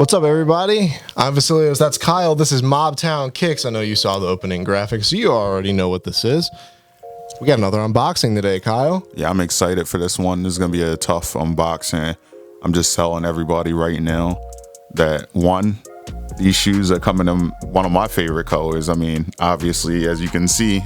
What's up, everybody? I'm Vasilios. That's Kyle. This is Mobtown Kicks. I know you saw the opening graphics, so you already know what this is. We got another unboxing today, Kyle. Yeah, I'm excited for this one. This is going to be a tough unboxing. I'm just telling everybody right now that, one, these shoes are coming in one of my favorite colors. I mean, obviously, as you can see,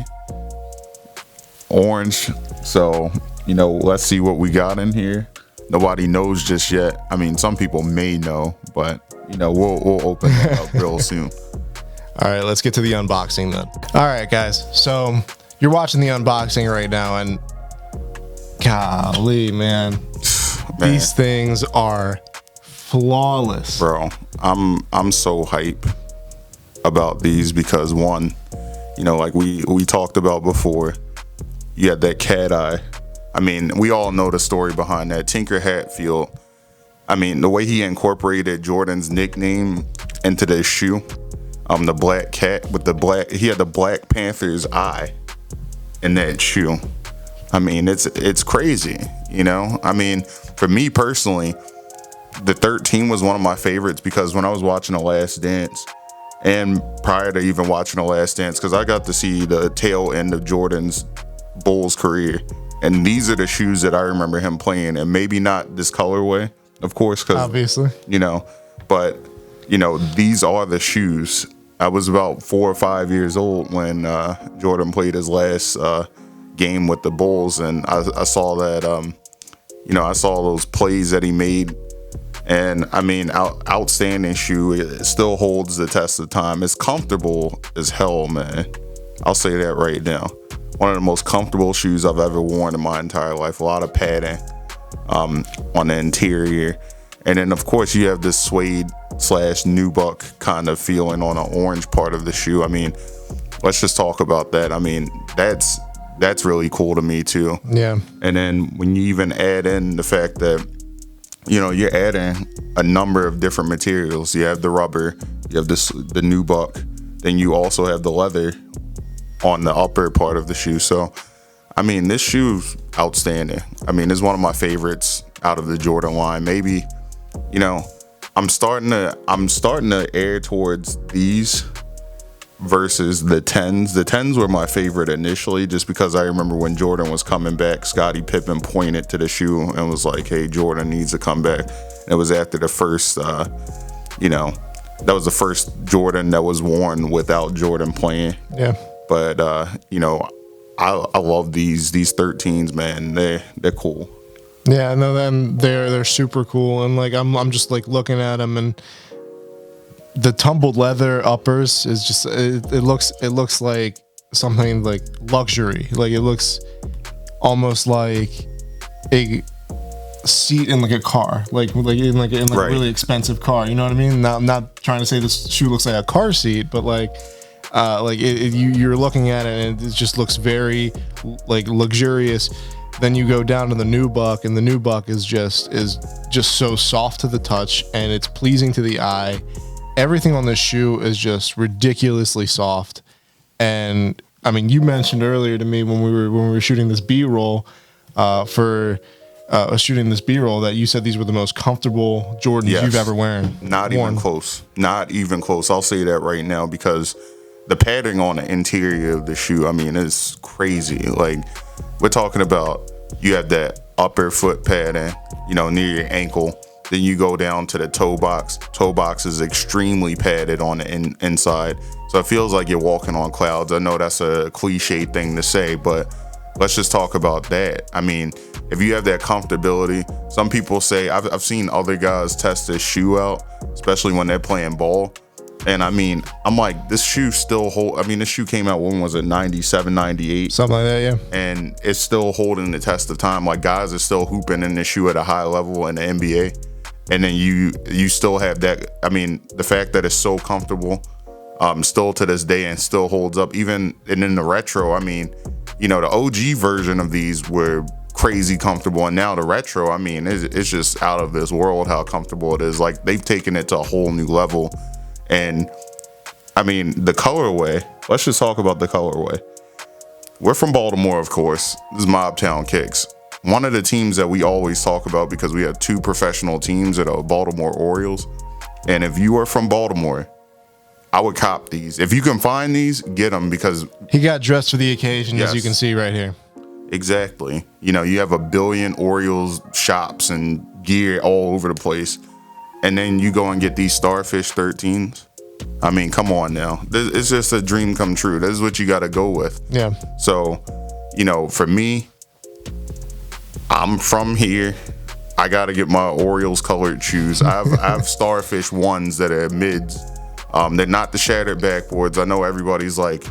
orange. So, let's see what we got in here. Nobody knows just yet. I mean, some people may know, but we'll open it up real soon. All right, let's get to the unboxing then. All right, guys. So you're watching the unboxing right now, and golly, man, these things are flawless, bro. I'm so hype about these because, one, like we talked about before, you had that cat eye. I mean, we all know the story behind that. Tinker Hatfield, I mean, the way he incorporated Jordan's nickname into this shoe, the black cat with he had the Black Panther's eye in that shoe. I mean, it's crazy, I mean, for me personally, the 13 was one of my favorites because when I was watching The Last Dance, and prior to even watching The Last Dance, because I got to see the tail end of Jordan's Bulls career. And these are the shoes that I remember him playing, and maybe not this colorway, of course, because obviously, but these are the shoes. I was about 4 or 5 years old when Jordan played his last game with the Bulls, and I saw that, I saw those plays that he made, and I mean, outstanding shoe. It still holds the test of time. It's comfortable as hell, man. I'll say that right now. One of the most comfortable shoes I've ever worn in my entire life. A lot of padding on the interior. And then, of course, you have this suede / nubuck kind of feeling on the orange part of the shoe. I mean, let's just talk about that. I mean, that's really cool to me, too. Yeah. And then when you even add in the fact that, you're adding a number of different materials. You have the rubber, you have the nubuck, then you also have the leather on the upper part of the shoe. So, I mean, this shoe's outstanding. I mean, it's one of my favorites out of the Jordan line. Maybe, I'm starting to err towards these versus the 10s. The 10s were my favorite initially just because I remember when Jordan was coming back, Scottie Pippen pointed to the shoe and was like, hey, Jordan needs to come back. And it was after the first, that was the first Jordan that was worn without Jordan playing. Yeah. But I love these 13s, man. They're cool. Yeah, no, then they're super cool, and like I'm just like looking at them, and the tumbled leather uppers is just it looks like something like luxury. Like it looks almost like a seat in like a car, like in right. A really expensive car. You know what I mean? Now, I'm not trying to say this shoe looks like a car seat, but you're looking at it and it just looks very like luxurious. Then you go down to the nubuck, and the nubuck is just so soft to the touch, and it's pleasing to the eye. Everything on this shoe is just ridiculously soft. And I mean, you mentioned earlier to me when we were shooting this B-roll that you said these were the most comfortable Jordans you've ever worn. Not even close. Not even close. I'll say that right now because the padding on the interior of the shoe, I mean, it's crazy. Like, we're talking about you have that upper foot padding, near your ankle. Then you go down to the toe box. Toe box is extremely padded on the inside. So it feels like you're walking on clouds. I know that's a cliche thing to say, but let's just talk about that. I mean, if you have that comfortability, some people say, I've seen other guys test this shoe out, especially when they're playing ball. And I mean, I'm like, this shoe still this shoe came out, when was it, 97, 98? Something like that, yeah. And it's still holding the test of time. Like, guys are still hooping in this shoe at a high level in the NBA. And then you still have that, I mean, the fact that it's so comfortable, still to this day and still holds up. And in the retro, I mean, the OG version of these were crazy comfortable. And now the retro, I mean, it's just out of this world how comfortable it is. Like, they've taken it to a whole new level. And I mean, the colorway, let's just talk about the colorway. We're from Baltimore, of course. This is Mobtown Kicks. One of the teams that we always talk about because we have two professional teams that are Baltimore Orioles. And if you are from Baltimore, I would cop these. If you can find these, get them, because he got dressed for the occasion, Yes. as you can see right here. exactly. You know, you have a billion Orioles shops and gear all over the place. And then you go and get these Starfish 13s. I mean, come on now. It's just a dream come true. This is what you got to go with. Yeah. So, you know, for me, I'm from here. I got to get my Orioles colored shoes. I have Starfish ones that are mids. They're not the shattered backboards. I know everybody's like,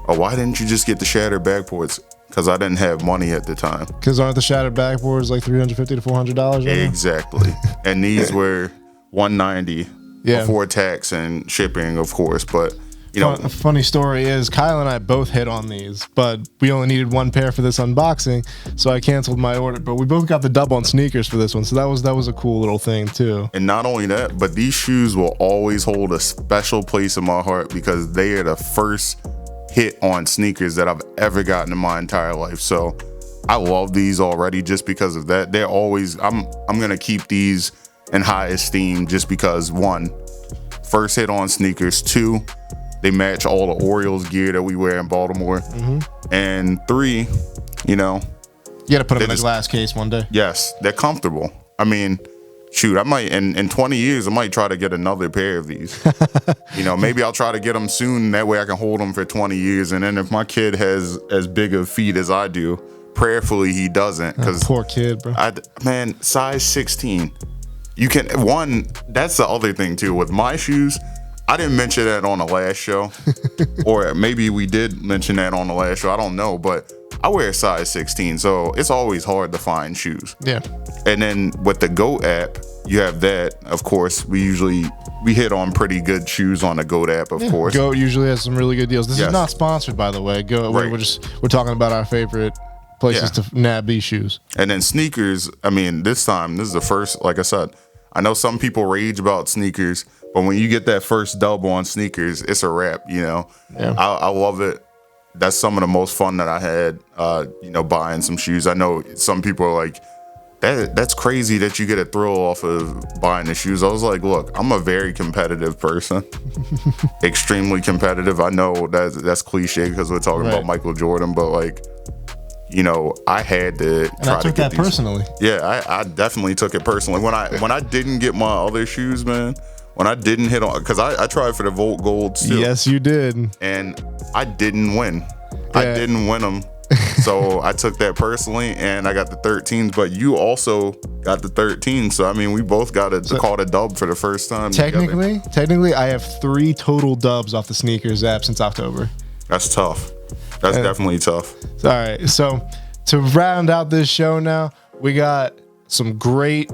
oh, why didn't you just get the shattered backboards? Because I didn't have money at the time. Because aren't the shattered backboards like $350 to $400? Right Exactly. And these were $190 Yeah. before tax and shipping, of course. But, you know, A funny story is Kyle and I both hit on these, but we only needed one pair for this unboxing, so I canceled my order. But we both got the dub on sneakers for this one, so that was a cool little thing too. and not only that, but these shoes will always hold a special place in my heart because they are the first hit on sneakers that I've ever gotten in my entire life. So I love these already just because of that. They're always, I'm gonna keep these in high esteem just because, one, first hit on sneakers, two, they match all the Orioles gear that we wear in Baltimore, and three, you know, You got to put them in a just- glass case one day. yes, they're comfortable. I mean, shoot, I might in 20 years I might try to get another pair of these. You know, maybe I'll try to get them soon. That way I can hold them for 20 years. And then if my kid has as big of feet as I do, prayerfully he doesn't, because Poor kid, bro. man, size 16. You can, one, that's the other thing too with my shoes. I didn't mention that on the last show, or maybe we did mention that on the last show. I don't know, but I wear a size 16, so it's always hard to find shoes. Yeah. And then with the GOAT app, you have that. Of course, we hit on pretty good shoes on the GOAT app, of course. Goat usually has some really good deals. This Yes. is not sponsored, by the way. Goat. Right. We're talking about our favorite places Yeah. to nab these shoes. And then sneakers, I mean, this is the first, like I said, I know some people rage about sneakers, but when you get that first dub on sneakers, it's a wrap, you know? Yeah. I love it. That's some of the most fun that I had, you know, buying some shoes. I know some people are like, that's crazy that you get a thrill off of buying the shoes. I was like, look, I'm a very competitive person, extremely competitive. I know that's cliche because we're talking about Michael Jordan, but like, you know, I had to And try I took to get that these. personally. Yeah, I definitely took it personally. When I didn't get my other shoes, man, when I didn't hit on, because I tried for the Volt Golds too. Yes, you did. And I didn't win. I Yeah. didn't win them. So I took that personally, and I got the 13s. But you also got the 13s. So I mean, we both got caught a dub for the first time. together. Technically, I have 3 total dubs off the sneakers app since October. That's tough. That's definitely tough. All right, so to round out this show now, we got some great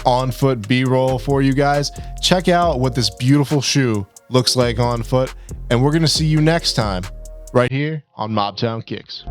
on foot B-roll for you guys. Check out what this beautiful shoe looks like on foot, and we're gonna see you next time right here on Mobtown Kicks.